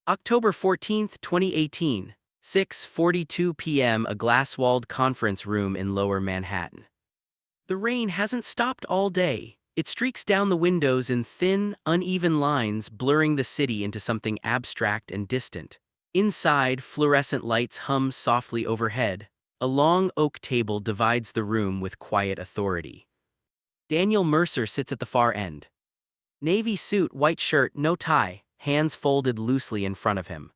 October 14, 2018, 6:42 p.m. A glass-walled conference room in Lower Manhattan. The rain hasn't stopped all day. It streaks down the windows in thin, uneven lines, blurring the city into something abstract and distant. Inside, fluorescent lights hum softly overhead. A long oak table divides the room with quiet authority. Daniel Mercer sits at the far end. Navy suit, white shirt, no tie, hands folded loosely in front of him.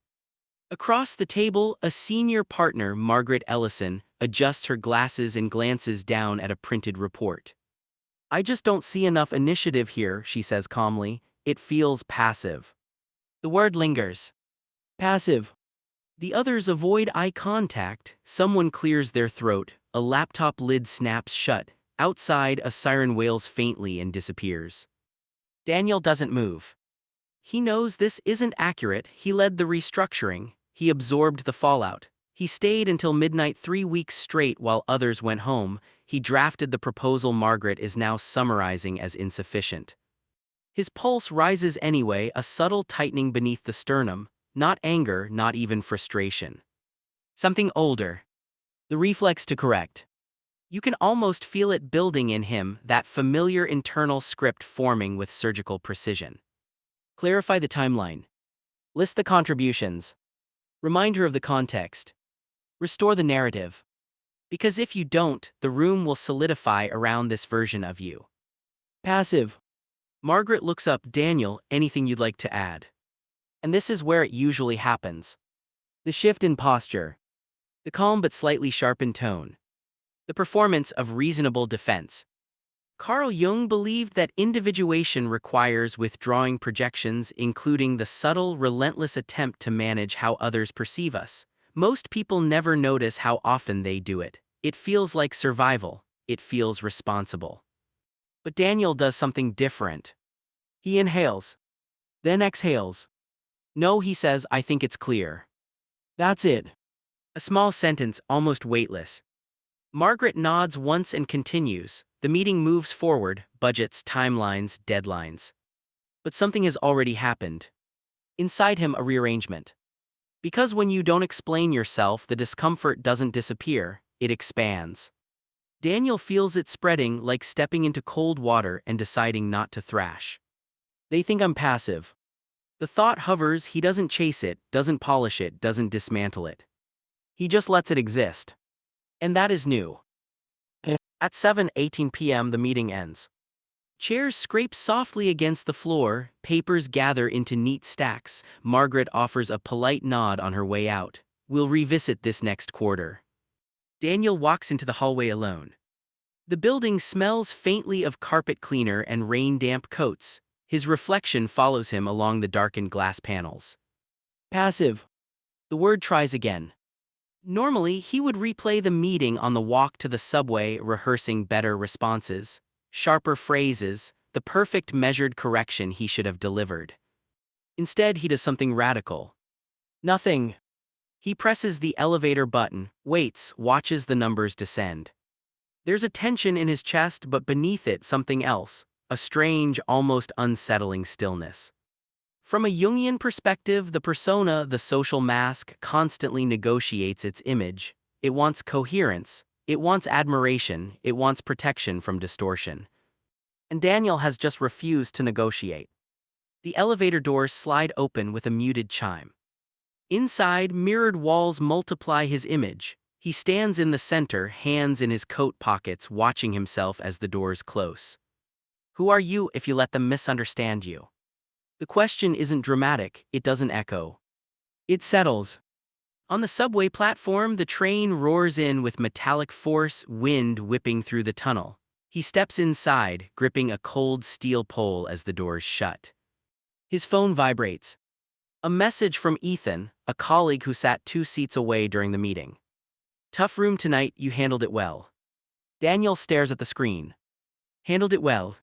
Across the table, a senior partner, Margaret Ellison, adjusts her glasses and glances down at a printed report. "I just don't see enough initiative here," she says calmly. "It feels passive." The word lingers. Passive. The others avoid eye contact. Someone clears their throat. A laptop lid snaps shut. Outside, a siren wails faintly and disappears. Daniel doesn't move. He knows this isn't accurate. He led the restructuring. He absorbed the fallout. He stayed until midnight 3 weeks straight while others went home. He drafted the proposal Margaret is now summarizing as insufficient. His pulse rises anyway, a subtle tightening beneath the sternum. Not anger, not even frustration. Something older. The reflex to correct. You can almost feel it building in him, that familiar internal script forming with surgical precision. Clarify the timeline. List the contributions. Remind her of the context. Restore the narrative. Because if you don't, the room will solidify around this version of you. Passive. Margaret looks up. "Daniel, anything you'd like to add?" And this is where it usually happens. The shift in posture. The calm but slightly sharpened tone. The performance of reasonable defense. Carl Jung believed that individuation requires withdrawing projections, including the subtle, relentless attempt to manage how others perceive us. Most people never notice how often they do it. It feels like survival. It feels responsible. But Daniel does something different. He inhales. Then exhales. "No," he says, "I think it's clear." That's it. A small sentence, almost weightless. Margaret nods once and continues. The meeting moves forward, budgets, timelines, deadlines. But something has already happened. Inside him, a rearrangement. Because when you don't explain yourself, the discomfort doesn't disappear, it expands. Daniel feels it spreading, like stepping into cold water and deciding not to thrash. "They think I'm passive." The thought hovers. He doesn't chase it, doesn't polish it, doesn't dismantle it. He just lets it exist. And that is new. At 7:18 p.m. the meeting ends. Chairs scrape softly against the floor, papers gather into neat stacks. Margaret offers a polite nod on her way out. "We'll revisit this next quarter." Daniel walks into the hallway alone. The building smells faintly of carpet cleaner and rain-damp coats. His reflection follows him along the darkened glass panels. Passive. The word tries again. Normally, he would replay the meeting on the walk to the subway, rehearsing better responses, sharper phrases, the perfect measured correction he should have delivered. Instead, he does something radical. Nothing. He presses the elevator button, waits, watches the numbers descend. There's a tension in his chest, but beneath it, something else, a strange, almost unsettling stillness. From a Jungian perspective, the persona, the social mask, constantly negotiates its image. It wants coherence, it wants admiration, it wants protection from distortion. And Daniel has just refused to negotiate. The elevator doors slide open with a muted chime. Inside, mirrored walls multiply his image. He stands in the center, hands in his coat pockets, watching himself as the doors close. Who are you if you let them misunderstand you? The question isn't dramatic, it doesn't echo. It settles. On the subway platform, the train roars in with metallic force, wind whipping through the tunnel. He steps inside, gripping a cold steel pole as the doors shut. His phone vibrates. A message from Ethan, a colleague who sat 2 seats away during the meeting. "Tough room tonight, you handled it well." Daniel stares at the screen. "Handled it well."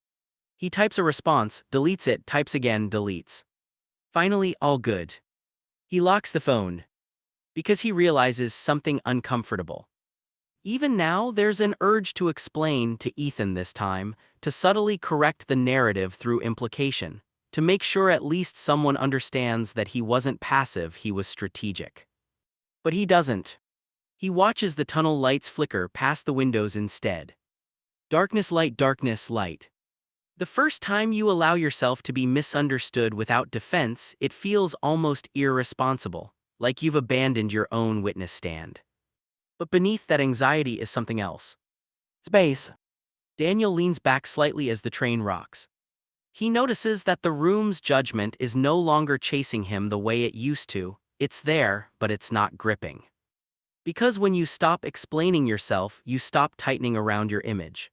He types a response, deletes it, types again, deletes. Finally, all good. He locks the phone. Because he realizes something uncomfortable. Even now, there's an urge to explain, to Ethan this time, to subtly correct the narrative through implication, to make sure at least someone understands that he wasn't passive, he was strategic. But he doesn't. He watches the tunnel lights flicker past the windows instead. Darkness, light, darkness, light. The first time you allow yourself to be misunderstood without defense, it feels almost irresponsible, like you've abandoned your own witness stand. But beneath that anxiety is something else. Space. Daniel leans back slightly as the train rocks. He notices that the room's judgment is no longer chasing him the way it used to. It's there, but it's not gripping. Because when you stop explaining yourself, you stop tightening around your image.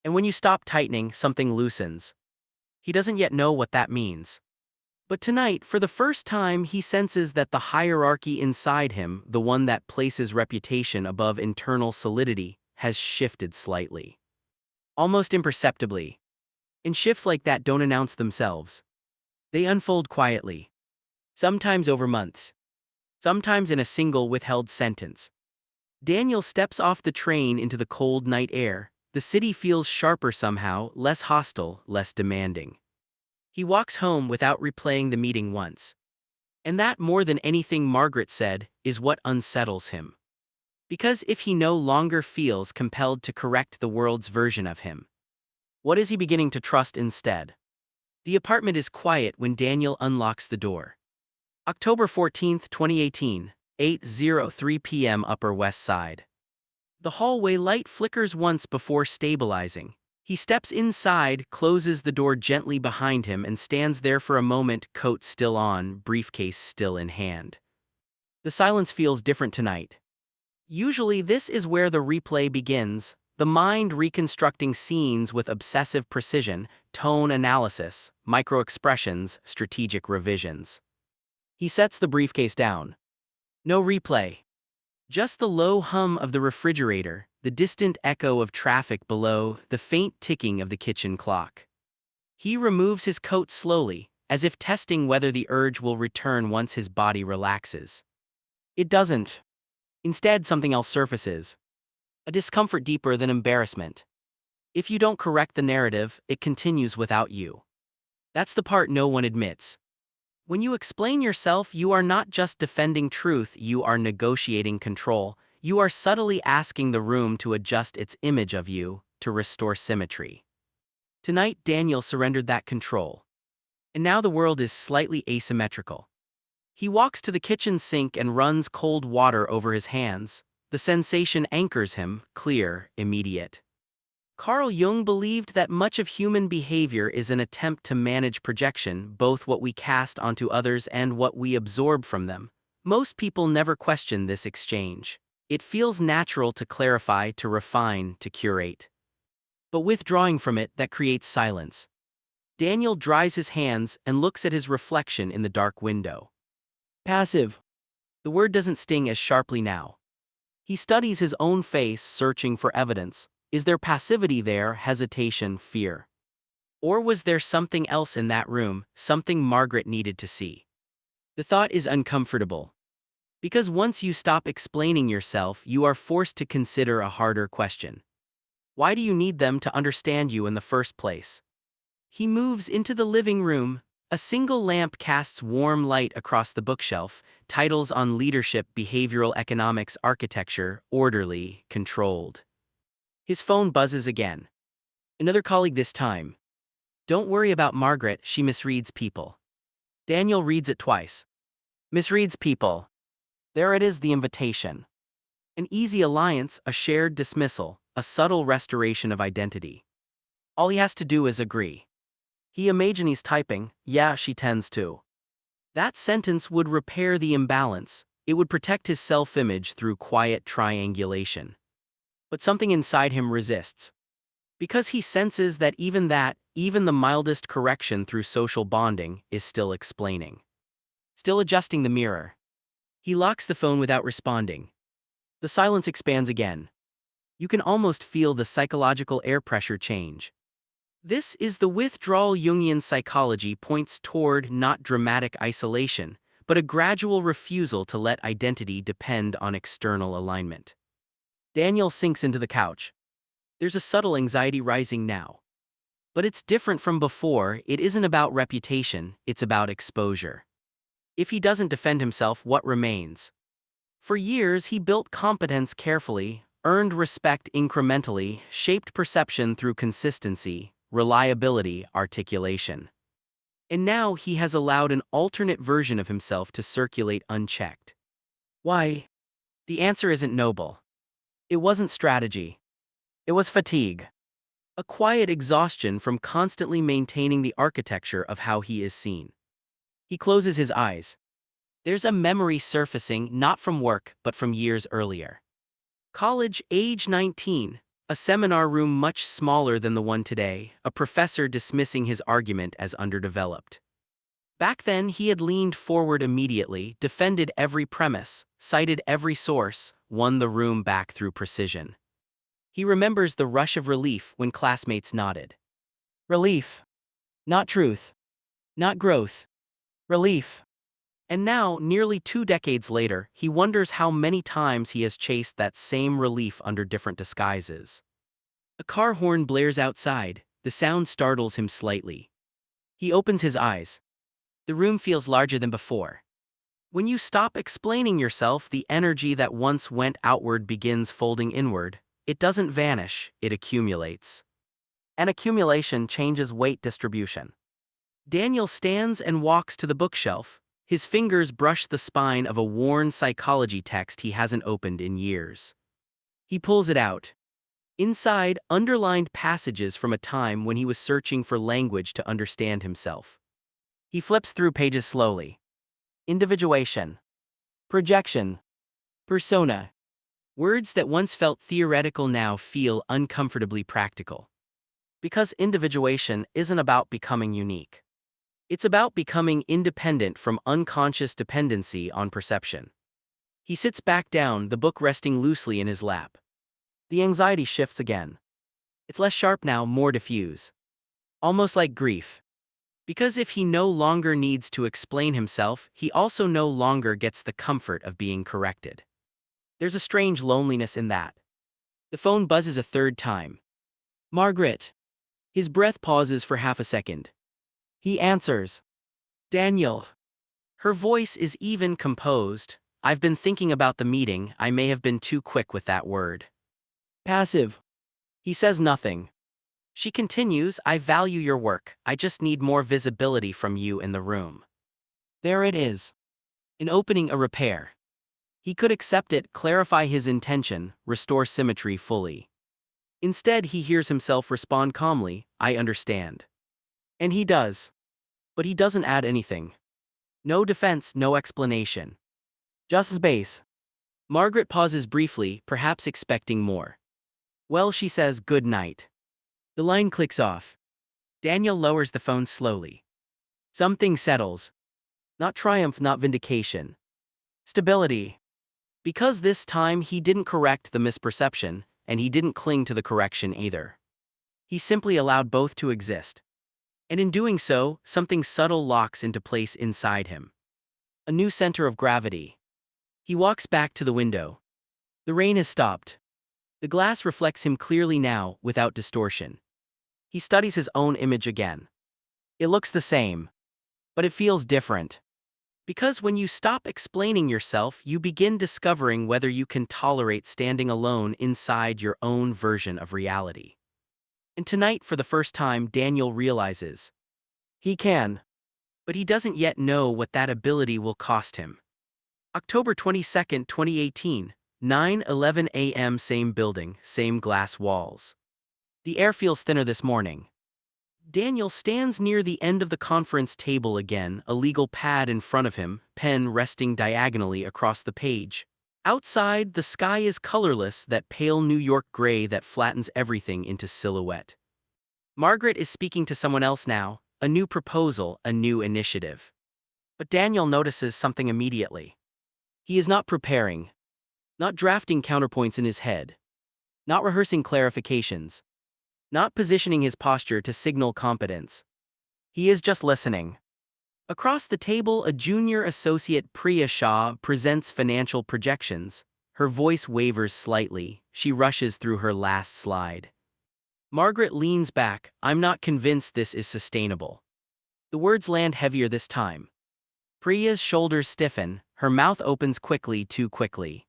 And when you stop tightening, something loosens. He doesn't yet know what that means. But tonight, for the first time, he senses that the hierarchy inside him, the one that places reputation above internal solidity, has shifted slightly. Almost imperceptibly. And shifts like that don't announce themselves. They unfold quietly. Sometimes over months. Sometimes in a single withheld sentence. Daniel steps off the train into the cold night air. The city feels sharper somehow, less hostile, less demanding. He walks home without replaying the meeting once. And that, more than anything Margaret said, is what unsettles him. Because if he no longer feels compelled to correct the world's version of him, what is he beginning to trust instead? The apartment is quiet when Daniel unlocks the door. October 14, 2018, 8:03 p.m. Upper West Side. The hallway light flickers once before stabilizing. He steps inside, closes the door gently behind him, and stands there for a moment, coat still on, briefcase still in hand. The silence feels different tonight. Usually this is where the replay begins, the mind reconstructing scenes with obsessive precision, tone analysis, micro-expressions, strategic revisions. He sets the briefcase down. No replay. Just the low hum of the refrigerator, the distant echo of traffic below, the faint ticking of the kitchen clock. He removes his coat slowly, as if testing whether the urge will return once his body relaxes. It doesn't. Instead, something else surfaces. A discomfort deeper than embarrassment. If you don't correct the narrative, it continues without you. That's the part no one admits. When you explain yourself, you are not just defending truth, you are negotiating control. You are subtly asking the room to adjust its image of you, to restore symmetry. Tonight, Daniel surrendered that control. And now the world is slightly asymmetrical. He walks to the kitchen sink and runs cold water over his hands. The sensation anchors him, clear, immediate. Carl Jung believed that much of human behavior is an attempt to manage projection, both what we cast onto others and what we absorb from them. Most people never question this exchange. It feels natural to clarify, to refine, to curate. But withdrawing from it, that creates silence. Daniel dries his hands and looks at his reflection in the dark window. Passive. The word doesn't sting as sharply now. He studies his own face, searching for evidence. Is there passivity there, hesitation, fear? Or was there something else in that room, something Margaret needed to see? The thought is uncomfortable. Because once you stop explaining yourself, you are forced to consider a harder question. Why do you need them to understand you in the first place? He moves into the living room. A single lamp casts warm light across the bookshelf, titles on leadership, behavioral economics, architecture, orderly, controlled. His phone buzzes again. Another colleague this time. Don't worry about Margaret, she misreads people. Daniel reads it twice. Misreads people. There it is, the invitation. An easy alliance, a shared dismissal, a subtle restoration of identity. All he has to do is agree. He imagines he's typing, yeah, she tends to. That sentence would repair the imbalance. It would protect his self-image through quiet triangulation. But something inside him resists. Because he senses that, even the mildest correction through social bonding, is still explaining. Still adjusting the mirror. He locks the phone without responding. The silence expands again. You can almost feel the psychological air pressure change. This is the withdrawal. Jungian psychology points toward not dramatic isolation, but a gradual refusal to let identity depend on external alignment. Daniel sinks into the couch. There's a subtle anxiety rising now. But it's different from before. It isn't about reputation, it's about exposure. If he doesn't defend himself, what remains? For years, he built competence carefully, earned respect incrementally, shaped perception through consistency, reliability, articulation. And now he has allowed an alternate version of himself to circulate unchecked. Why? The answer isn't noble. It wasn't strategy. It was fatigue. A quiet exhaustion from constantly maintaining the architecture of how he is seen. He closes his eyes. There's a memory surfacing not from work but from years earlier. College, age 19, a seminar room much smaller than the one today, a professor dismissing his argument as underdeveloped. Back then, he had leaned forward immediately, defended every premise, cited every source, won the room back through precision. He remembers the rush of relief when classmates nodded. Relief. Not truth. Not growth. Relief. And now, nearly 2 decades later, he wonders how many times he has chased that same relief under different disguises. A car horn blares outside, the sound startles him slightly. He opens his eyes. The room feels larger than before. When you stop explaining yourself, the energy that once went outward begins folding inward. It doesn't vanish, it accumulates. And accumulation changes weight distribution. Daniel stands and walks to the bookshelf. His fingers brush the spine of a worn psychology text he hasn't opened in years. He pulls it out. Inside, underlined passages from a time when he was searching for language to understand himself. He flips through pages slowly. Individuation. Projection. Persona. Words that once felt theoretical now feel uncomfortably practical. Because individuation isn't about becoming unique. It's about becoming independent from unconscious dependency on perception. He sits back down, the book resting loosely in his lap. The anxiety shifts again. It's less sharp now, more diffuse. Almost like grief. Because if he no longer needs to explain himself, he also no longer gets the comfort of being corrected. There's a strange loneliness in that. The phone buzzes a third time. Margaret. His breath pauses for half a second. He answers. Daniel. Her voice is even, composed. I've been thinking about the meeting, I may have been too quick with that word. Passive. He says nothing. She continues, I value your work, I just need more visibility from you in the room. There it is. An opening, a repair. He could accept it, clarify his intention, restore symmetry fully. Instead, he hears himself respond calmly, I understand. And he does. But he doesn't add anything. No defense, no explanation. Just space. Margaret pauses briefly, perhaps expecting more. Well, she says, good night. The line clicks off. Daniel lowers the phone slowly. Something settles. Not triumph, not vindication. Stability. Because this time he didn't correct the misperception, and he didn't cling to the correction either. He simply allowed both to exist. And in doing so, something subtle locks into place inside him. A new center of gravity. He walks back to the window. The rain has stopped. The glass reflects him clearly now, without distortion. He studies his own image again. It looks the same. But it feels different. Because when you stop explaining yourself, you begin discovering whether you can tolerate standing alone inside your own version of reality. And tonight, for the first time, Daniel realizes he can. But he doesn't yet know what that ability will cost him. October 22, 2018, 9:11 a.m. Same building, same glass walls. The air feels thinner this morning. Daniel stands near the end of the conference table again, a legal pad in front of him, pen resting diagonally across the page. Outside, the sky is colorless, that pale New York gray that flattens everything into silhouette. Margaret is speaking to someone else now, a new proposal, a new initiative. But Daniel notices something immediately. He is not preparing. Not drafting counterpoints in his head. Not rehearsing clarifications. Not positioning his posture to signal competence. He is just listening. Across the table, a junior associate, Priya Shah, presents financial projections. Her voice wavers slightly. She rushes through her last slide. Margaret leans back. I'm not convinced this is sustainable. The words land heavier this time. Priya's shoulders stiffen, her mouth opens quickly, too quickly.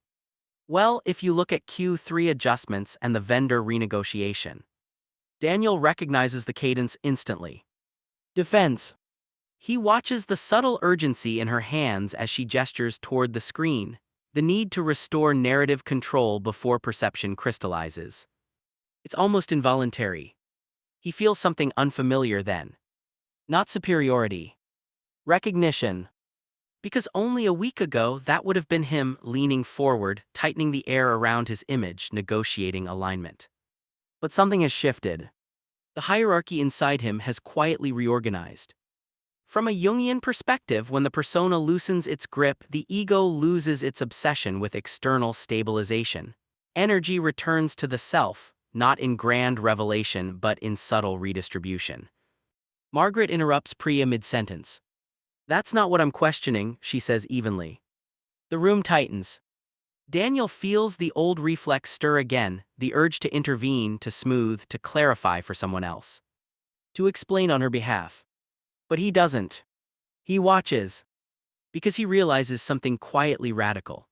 Well, if you look at Q3 adjustments and the vendor renegotiation. Daniel recognizes the cadence instantly. Defense. He watches the subtle urgency in her hands as she gestures toward the screen, the need to restore narrative control before perception crystallizes. It's almost involuntary. He feels something unfamiliar then. Not superiority. Recognition. Because only a week ago that would have been him leaning forward, tightening the air around his image, negotiating alignment. But something has shifted. The hierarchy inside him has quietly reorganized. From a Jungian perspective, when the persona loosens its grip, the ego loses its obsession with external stabilization. Energy returns to the self, not in grand revelation but in subtle redistribution. Margaret interrupts Priya mid-sentence. That's not what I'm questioning, she says evenly. The room tightens. Daniel feels the old reflex stir again, the urge to intervene, to smooth, to clarify for someone else. To explain on her behalf. But he doesn't. He watches. Because he realizes something quietly radical.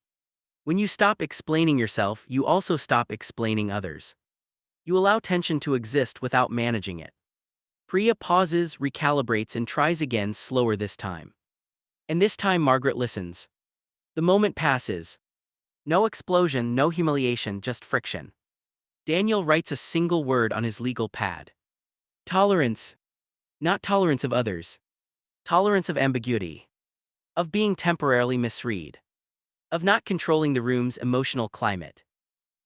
When you stop explaining yourself, you also stop explaining others. You allow tension to exist without managing it. Priya pauses, recalibrates, and tries again, slower this time. And this time Margaret listens. The moment passes. No explosion, no humiliation, just friction. Daniel writes a single word on his legal pad. Tolerance. Not tolerance of others. Tolerance of ambiguity. Of being temporarily misread. Of not controlling the room's emotional climate.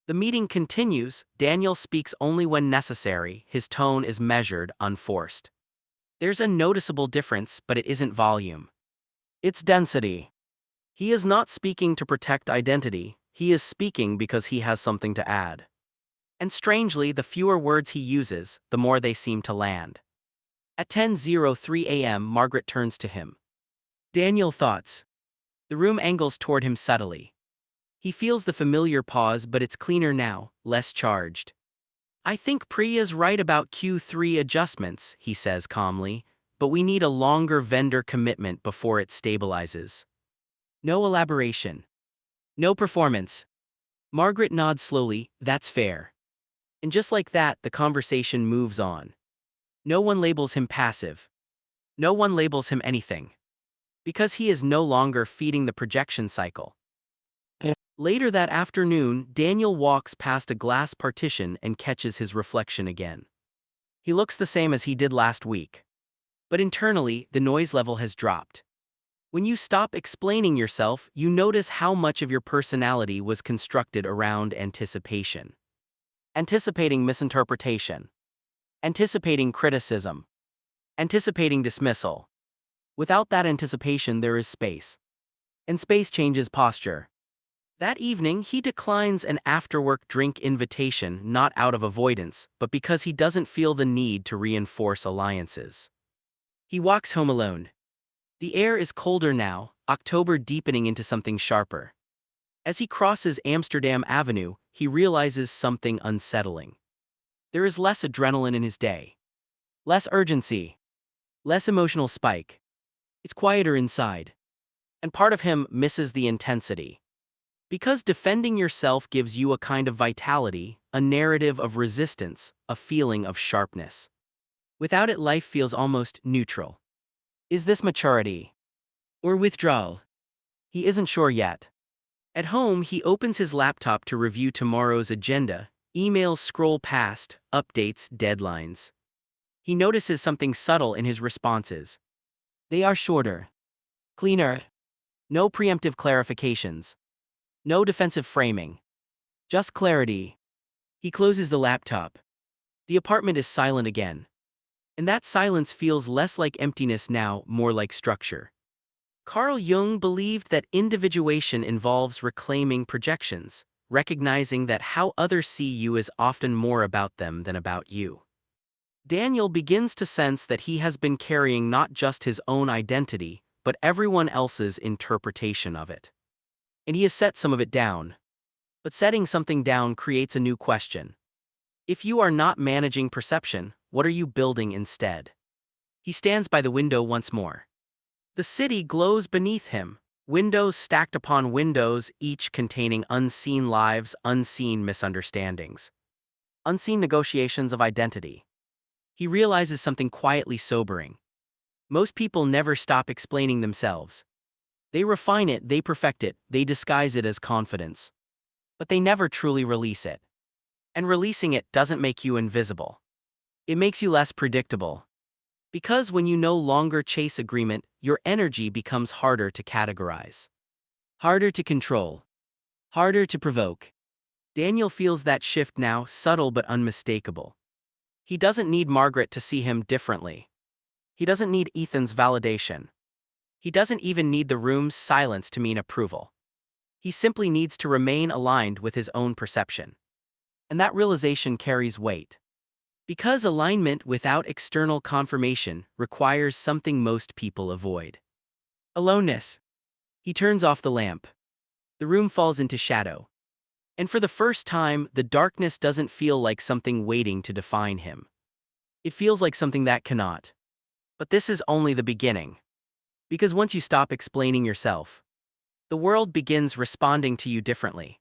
The meeting continues. Daniel speaks only when necessary. His tone is measured, unforced. There's a noticeable difference, but it isn't volume. It's density. He is not speaking to protect identity. He is speaking because he has something to add. And strangely, the fewer words he uses, the more they seem to land. At 10:03 a.m., Margaret turns to him. Daniel, thoughts. The room angles toward him subtly. He feels the familiar pause, but it's cleaner now, less charged. I think Priya's right about Q3 adjustments, he says calmly, but we need a longer vendor commitment before it stabilizes. No elaboration. No performance. Margaret nods slowly. That's fair. And just like that, the conversation moves on. No one labels him passive. No one labels him anything. Because he is no longer feeding the projection cycle. Later that afternoon, Daniel walks past a glass partition and catches his reflection again. He looks the same as he did last week. But internally, the noise level has dropped. When you stop explaining yourself, you notice how much of your personality was constructed around anticipation. Anticipating misinterpretation. Anticipating criticism. Anticipating dismissal. Without that anticipation, there is space. And space changes posture. That evening, he declines an after-work drink invitation, not out of avoidance, but because he doesn't feel the need to reinforce alliances. He walks home alone. The air is colder now, October deepening into something sharper. As he crosses Amsterdam Avenue, he realizes something unsettling. There is less adrenaline in his day. Less urgency. Less emotional spike. It's quieter inside. And part of him misses the intensity. Because defending yourself gives you a kind of vitality, a narrative of resistance, a feeling of sharpness. Without it, life feels almost neutral. Is this maturity? Or withdrawal? He isn't sure yet. At home, he opens his laptop to review tomorrow's agenda. Emails scroll past, updates, deadlines. He notices something subtle in his responses. They are shorter. Cleaner. No preemptive clarifications. No defensive framing. Just clarity. He closes the laptop. The apartment is silent again. And that silence feels less like emptiness now, more like structure. Carl Jung believed that individuation involves reclaiming projections, recognizing that how others see you is often more about them than about you. Daniel begins to sense that he has been carrying not just his own identity, but everyone else's interpretation of it. And he has set some of it down. But setting something down creates a new question. If you are not managing perception, what are you building instead? He stands by the window once more. The city glows beneath him, windows stacked upon windows, each containing unseen lives, unseen misunderstandings, unseen negotiations of identity. He realizes something quietly sobering. Most people never stop explaining themselves. They refine it, they perfect it, they disguise it as confidence. But they never truly release it. And releasing it doesn't make you invisible. It makes you less predictable. Because when you no longer chase agreement, your energy becomes harder to categorize, harder to control, harder to provoke. Daniel feels that shift now, subtle but unmistakable. He doesn't need Margaret to see him differently. He doesn't need Ethan's validation. He doesn't even need the room's silence to mean approval. He simply needs to remain aligned with his own perception. And that realization carries weight. Because alignment without external confirmation requires something most people avoid: aloneness. He turns off the lamp. The room falls into shadow. And for the first time, the darkness doesn't feel like something waiting to define him. It feels like something that cannot. But this is only the beginning. Because once you stop explaining yourself, the world begins responding to you differently.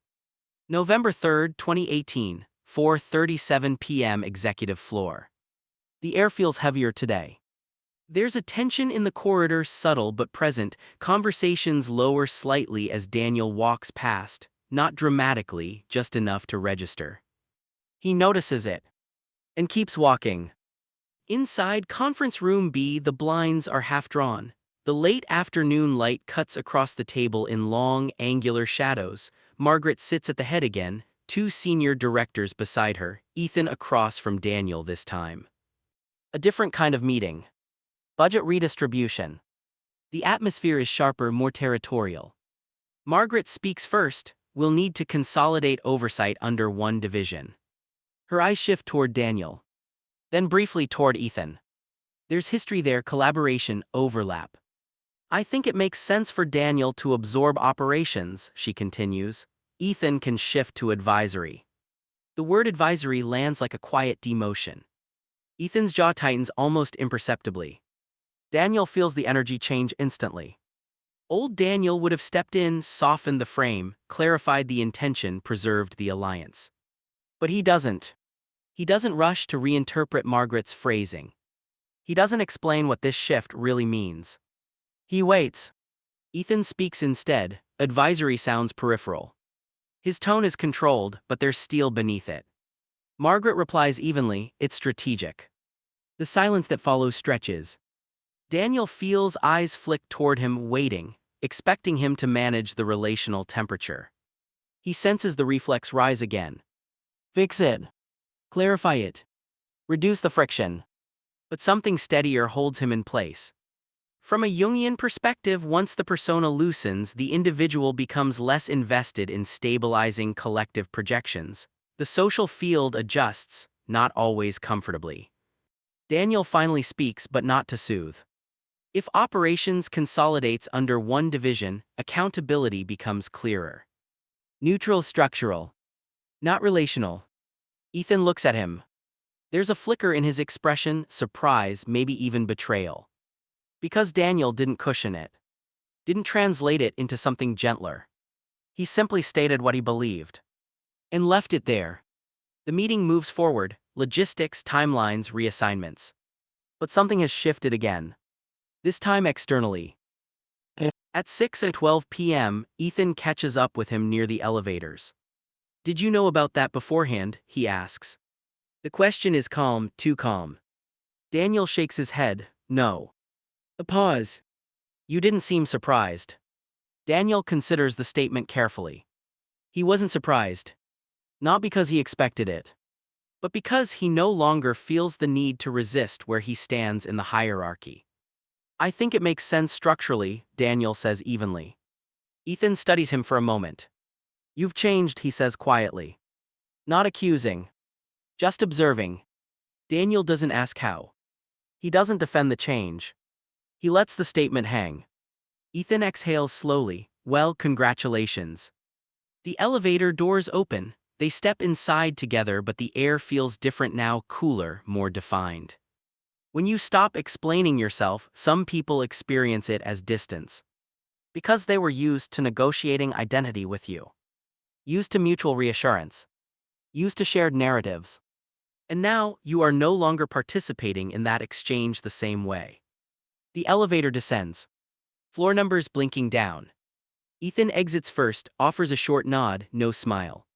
November 3rd, 2018, 4:37 p.m. Executive floor. The air feels heavier today. There's a tension in the corridor, subtle but present. Conversations lower slightly as Daniel walks past, not dramatically, just enough to register. He notices it and keeps walking. Inside conference room B, the blinds are half drawn. The late afternoon light cuts across the table in long, angular shadows. Margaret sits at the head again, two senior directors beside her, Ethan across from Daniel this time. A different kind of meeting. Budget redistribution. The atmosphere is sharper, more territorial. Margaret speaks first. We'll need to consolidate oversight under one division. Her eyes shift toward Daniel, then briefly toward Ethan. There's history there, collaboration, overlap. I think it makes sense for Daniel to absorb operations, she continues. Ethan can shift to advisory. The word advisory lands like a quiet demotion. Ethan's jaw tightens almost imperceptibly. Daniel feels the energy change instantly. Old Daniel would have stepped in, softened the frame, clarified the intention, preserved the alliance. But he doesn't. He doesn't rush to reinterpret Margaret's phrasing. He doesn't explain what this shift really means. He waits. Ethan speaks instead. Advisory sounds peripheral. His tone is controlled, but there's steel beneath it. Margaret replies evenly, it's strategic. The silence that follows stretches. Daniel feels eyes flick toward him, waiting, expecting him to manage the relational temperature. He senses the reflex rise again. Fix it. Clarify it. Reduce the friction. But something steadier holds him in place. From a Jungian perspective, once the persona loosens, the individual becomes less invested in stabilizing collective projections. The social field adjusts, not always comfortably. Daniel finally speaks, but not to soothe. If operations consolidates under one division, accountability becomes clearer. Neutral, structural, not relational. Ethan looks at him. There's a flicker in his expression, surprise, maybe even betrayal. Because Daniel didn't cushion it. Didn't translate it into something gentler. He simply stated what he believed. And left it there. The meeting moves forward, logistics, timelines, reassignments. But something has shifted again. This time externally. At 6:12 p.m., Ethan catches up with him near the elevators. Did you know about that beforehand? He asks. The question is calm, too calm. Daniel shakes his head, no. A pause. You didn't seem surprised. Daniel considers the statement carefully. He wasn't surprised. Not because he expected it, but because he no longer feels the need to resist where he stands in the hierarchy. I think it makes sense structurally, Daniel says evenly. Ethan studies him for a moment. You've changed, he says quietly. Not accusing. Just observing. Daniel doesn't ask how. He doesn't defend the change. He lets the statement hang. Ethan exhales slowly. Well, congratulations. The elevator doors open. They step inside together, but the air feels different now, cooler, more defined. When you stop explaining yourself, some people experience it as distance. Because they were used to negotiating identity with you. Used to mutual reassurance. Used to shared narratives. And now, you are no longer participating in that exchange the same way. The elevator descends. Floor numbers blinking down. Ethan exits first, offers a short nod, no smile.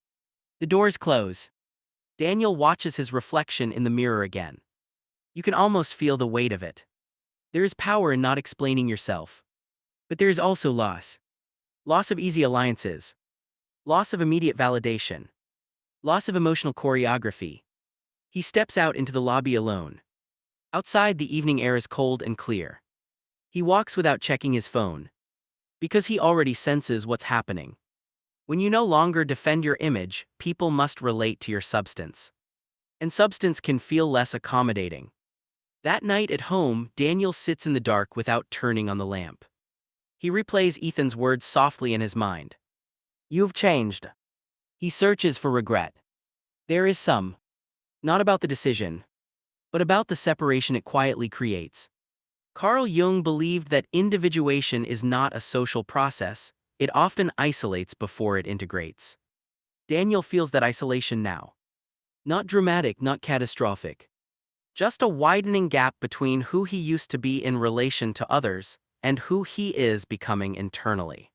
The doors close. Daniel watches his reflection in the mirror again. You can almost feel the weight of it. There is power in not explaining yourself. But there is also loss. Loss of easy alliances. Loss of immediate validation. Loss of emotional choreography. He steps out into the lobby alone. Outside, the evening air is cold and clear. He walks without checking his phone. Because he already senses what's happening. When you no longer defend your image, people must relate to your substance. And substance can feel less accommodating. That night at home, Daniel sits in the dark without turning on the lamp. He replays Ethan's words softly in his mind. You've changed. He searches for regret. There is some. Not about the decision, but about the separation it quietly creates. Carl Jung believed that individuation is not a social process, it often isolates before it integrates. Daniel feels that isolation now. Not dramatic, not catastrophic. Just a widening gap between who he used to be in relation to others and who he is becoming internally.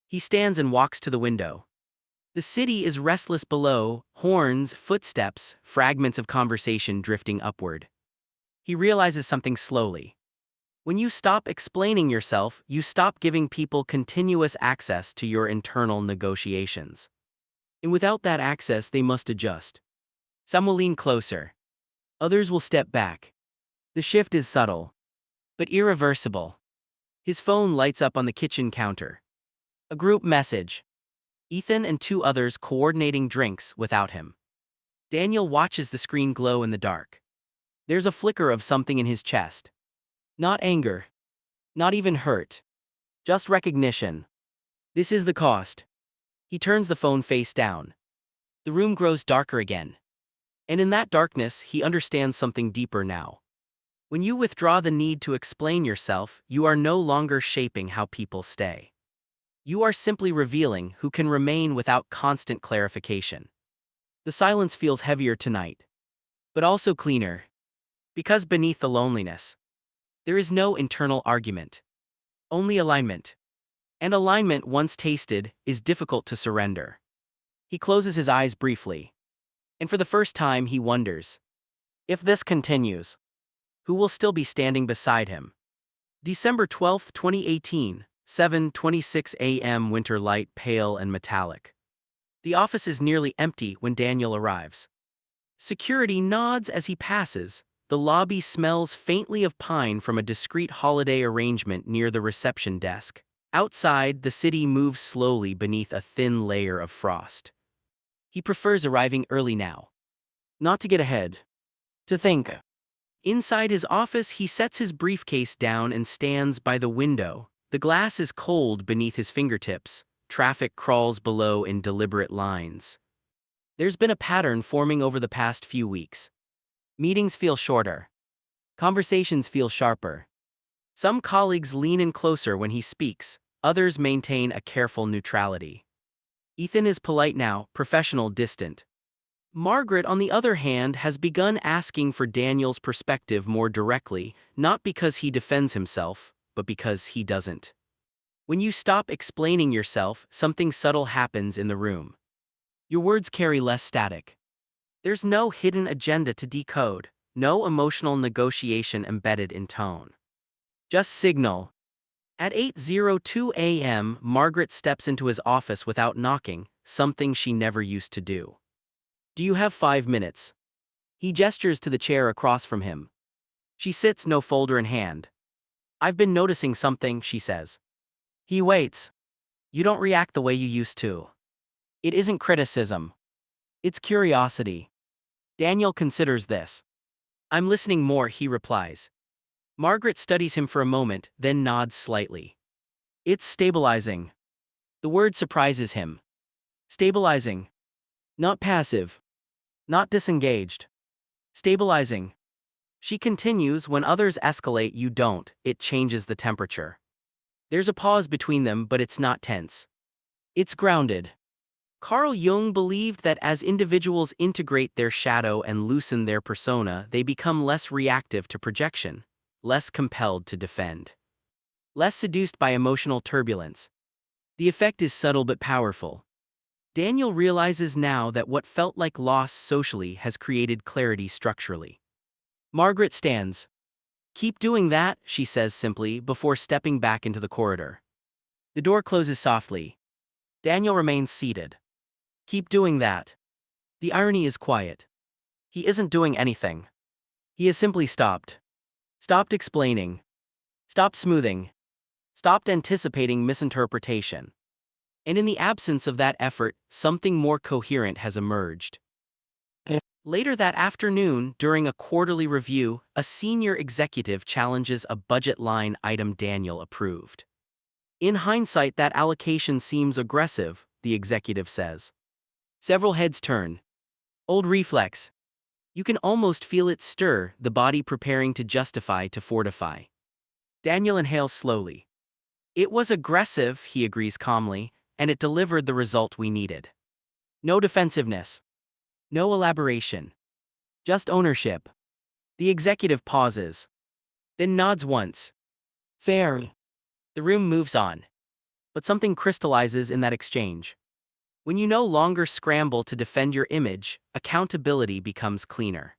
He stands and walks to the window. The city is restless below, horns, footsteps, fragments of conversation drifting upward. He realizes something slowly. When you stop explaining yourself, you stop giving people continuous access to your internal negotiations. And without that access, they must adjust. Some will lean closer. Others will step back. The shift is subtle, but irreversible. His phone lights up on the kitchen counter. A group message. Ethan and two others coordinating drinks without him. Daniel watches the screen glow in the dark. There's a flicker of something in his chest. Not anger. Not even hurt. Just recognition. This is the cost. He turns the phone face down. The room grows darker again. And in that darkness, he understands something deeper now. When you withdraw the need to explain yourself, you are no longer shaping how people stay. You are simply revealing who can remain without constant clarification. The silence feels heavier tonight. But also cleaner. Because beneath the loneliness, there is no internal argument. Only alignment. And alignment, once tasted, is difficult to surrender. He closes his eyes briefly. And for the first time, he wonders. If this continues, who will still be standing beside him? December 12, 2018, 7:26 a.m. Winter light, pale and metallic. The office is nearly empty when Daniel arrives. Security nods as he passes. The lobby smells faintly of pine from a discreet holiday arrangement near the reception desk. Outside, the city moves slowly beneath a thin layer of frost. He prefers arriving early now. Not to get ahead. To think. Inside his office, he sets his briefcase down and stands by the window. The glass is cold beneath his fingertips. Traffic crawls below in deliberate lines. There's been a pattern forming over the past few weeks. Meetings feel shorter. Conversations feel sharper. Some colleagues lean in closer when he speaks, others maintain a careful neutrality. Ethan is polite now, professional, distant. Margaret, on the other hand, has begun asking for Daniel's perspective more directly, not because he defends himself, but because he doesn't. When you stop explaining yourself, something subtle happens in the room. Your words carry less static. There's no hidden agenda to decode, no emotional negotiation embedded in tone. Just signal. At 8:02 a.m., Margaret steps into his office without knocking, something she never used to do. Do you have 5 minutes? He gestures to the chair across from him. She sits, no folder in hand. I've been noticing something, she says. He waits. You don't react the way you used to. It isn't criticism. It's curiosity. Daniel considers this. I'm listening more, he replies. Margaret studies him for a moment, then nods slightly. It's stabilizing. The word surprises him. Stabilizing. Not passive. Not disengaged. Stabilizing. She continues, when others escalate, you don't. It changes the temperature. There's a pause between them, but it's not tense. It's grounded. Carl Jung believed that as individuals integrate their shadow and loosen their persona, they become less reactive to projection, less compelled to defend, less seduced by emotional turbulence. The effect is subtle but powerful. Daniel realizes now that what felt like loss socially has created clarity structurally. Margaret stands. "Keep doing that," she says simply, before stepping back into the corridor. The door closes softly. Daniel remains seated. "Keep doing that." The irony is quiet. He isn't doing anything. He has simply stopped. Stopped explaining. Stopped smoothing. Stopped anticipating misinterpretation. And in the absence of that effort, something more coherent has emerged. Later that afternoon, during a quarterly review, a senior executive challenges a budget line item Daniel approved. "In hindsight, that allocation seems aggressive," the executive says. Several heads turn. Old reflex. You can almost feel it stir, the body preparing to justify, to fortify. Daniel inhales slowly. "It was aggressive," he agrees calmly, "and it delivered the result we needed. No defensiveness. No elaboration. Just ownership." The executive pauses. Then nods once. "Fair." The room moves on. But something crystallizes in that exchange. When you no longer scramble to defend your image, accountability becomes cleaner.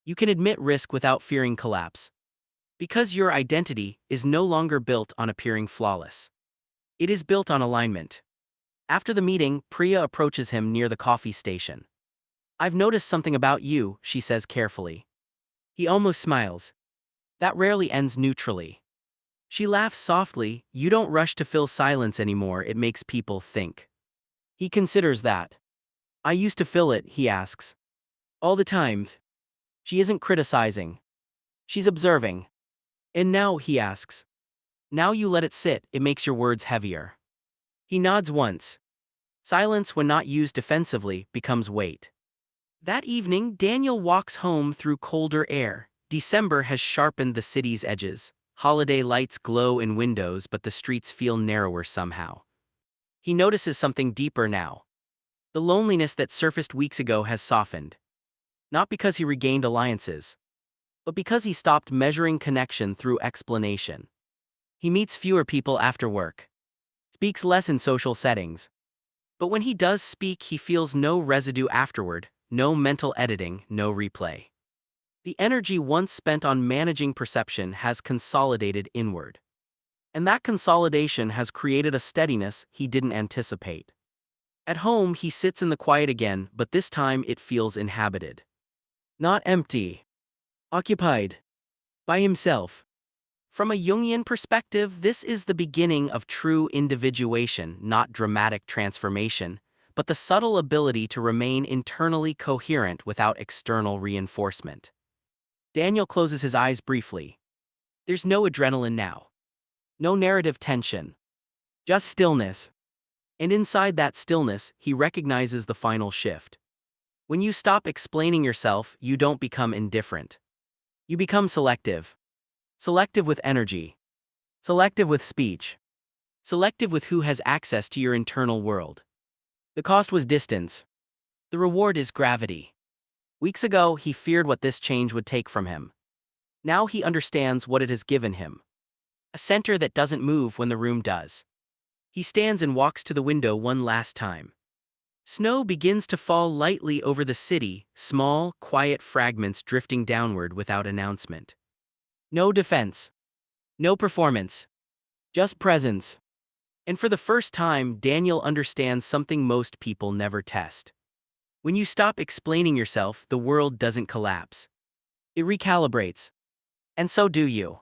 You can admit risk without fearing collapse. Because your identity is no longer built on appearing flawless. It is built on alignment. After the meeting, Priya approaches him near the coffee station. "I've noticed something about you," she says carefully. He almost smiles. That rarely ends neutrally. She laughs softly. "You don't rush to fill silence anymore, it makes people think." He considers that. "I used to fill it," he asks. "All the time." She isn't criticizing. She's observing. "And now," he asks. "Now you let it sit, it makes your words heavier." He nods once. Silence, when not used defensively, becomes weight. That evening, Daniel walks home through colder air. December has sharpened the city's edges. Holiday lights glow in windows, but the streets feel narrower somehow. He notices something deeper now. The loneliness that surfaced weeks ago has softened. Not because he regained alliances, but because he stopped measuring connection through explanation. He meets fewer people after work. Speaks less in social settings. But when he does speak, he feels no residue afterward, no mental editing, no replay. The energy once spent on managing perception has consolidated inward. And that consolidation has created a steadiness he didn't anticipate. At home, he sits in the quiet again, but this time it feels inhabited. Not empty. Occupied. By himself. From a Jungian perspective, this is the beginning of true individuation, not dramatic transformation, but the subtle ability to remain internally coherent without external reinforcement. Daniel closes his eyes briefly. There's no adrenaline now. No narrative tension. Just stillness. And inside that stillness, he recognizes the final shift. When you stop explaining yourself, you don't become indifferent. You become selective. Selective with energy. Selective with speech. Selective with who has access to your internal world. The cost was distance. The reward is gravity. Weeks ago, he feared what this change would take from him. Now he understands what it has given him. A center that doesn't move when the room does. He stands and walks to the window one last time. Snow begins to fall lightly over the city, small, quiet fragments drifting downward without announcement. No defense. No performance. Just presence. And for the first time, Daniel understands something most people never test. When you stop explaining yourself, the world doesn't collapse. It recalibrates. And so do you.